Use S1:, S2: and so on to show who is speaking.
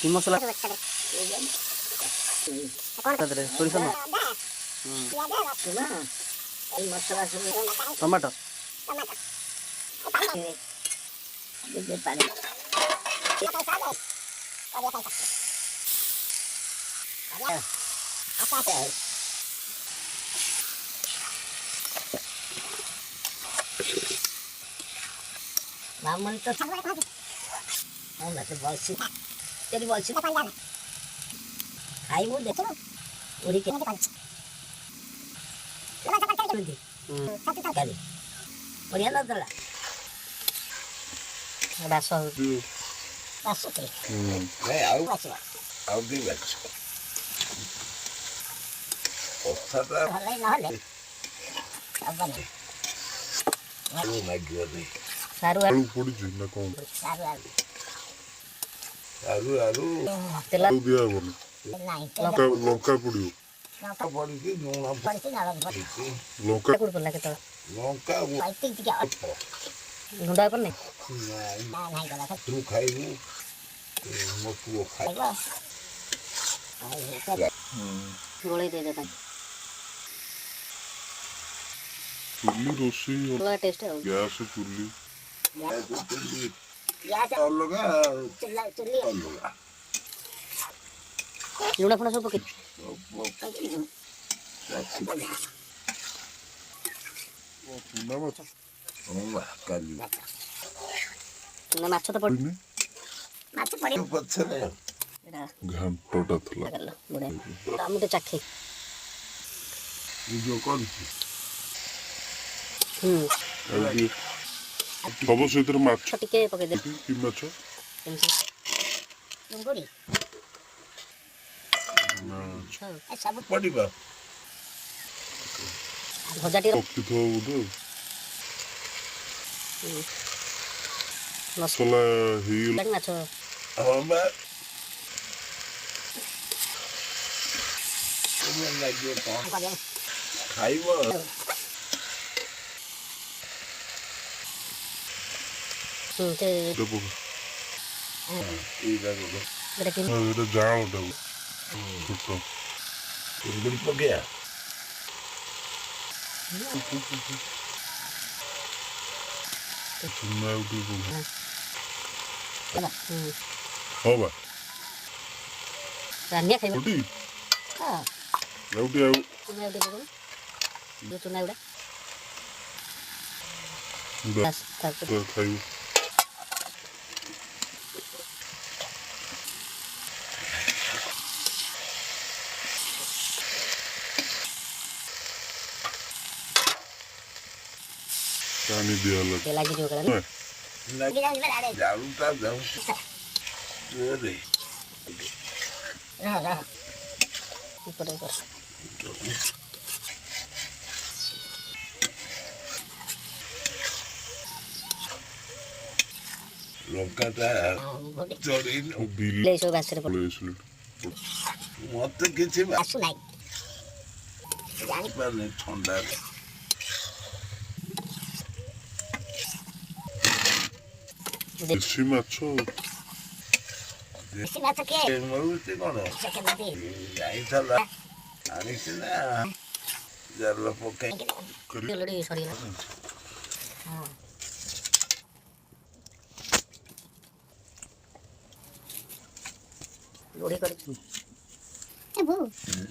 S1: কি মশলা টমাটো
S2: मामूली तो मैं तो बोलसी तेरी बोलसी खाई वो देखो उड़ी के बढ़िया ना तला बासो बासो के
S3: नहीं आओ दी बच ओसाटा
S2: हले ना हले अब बने
S3: ओ माय गॉड
S2: सारू
S4: आलू पड़ी जी ना कौन
S2: सारू
S3: आलू
S2: तेल
S4: आलू दिया बने
S2: नहीं
S4: लंका पड़ियो
S3: पड़ी की नूना
S2: पड़ती ना
S3: पड़ी
S4: लंका
S2: कुड़ बोला के तो
S3: लंका वो
S2: आई थिंक क्या गुंडा पर नहीं
S3: नहीं
S2: ना नहीं गला था
S3: तू खाइबू मोटू खाइ
S2: गोले दे देता
S4: चुल्ली रोसी
S2: थोड़ा टेस्ट है
S4: गैस चुल्ली
S2: गैस
S3: अलगा
S2: चुल्ली
S3: अलगा
S2: लूना फुना सब पके
S4: ना मत
S3: ओवा काली
S2: तुमने माछ तो पड़
S4: नहीं
S2: माछ पड़ी
S3: पछले
S2: एटा
S4: घंटोटा थला
S2: कर लो बुढ़े हम तो चखे
S3: जो कौन
S4: अभी सब सेतर माछ
S2: टिके पके दे
S4: कि माछ
S2: लंगोड़ी
S4: ना
S2: सब
S3: पड़ीबा
S2: भजाटी
S4: पक्की तो उधर
S2: मसाला
S4: मसला हिल
S2: माछ
S3: हमा तुम लागियो कौन खाइबो
S2: ते
S4: देखो
S3: इधर को
S2: बेटा कि
S4: ये जाल दो छोटो
S3: इधर पगया
S4: सुनना उठी को
S2: बड़ा
S4: हो बा
S2: रानिया खाइबो
S4: उठी
S2: हां
S4: उठी आउ
S2: तुमने दे दो जो तुना उड़ा
S4: उड़ा
S2: बस तब
S4: तो खाइयो पानी दिया लग
S2: ते लागी जो करे
S3: लगी जाऊ ता जाऊ रे
S2: रहा ऊपर ऊपर
S3: लंकाटा चोरी
S4: बिल
S2: ले सो बासरे पर
S4: प्लेस
S3: मत किछि
S2: आसु नाही जानी
S3: पानी ठंडा
S4: देसी माछ
S2: इसी बात के
S3: मरुति कोन
S2: सके मते
S3: आई थला आनी सिना जरला पके
S4: करी
S2: लड़ी सड़ी हां लोड़ी कर ए बो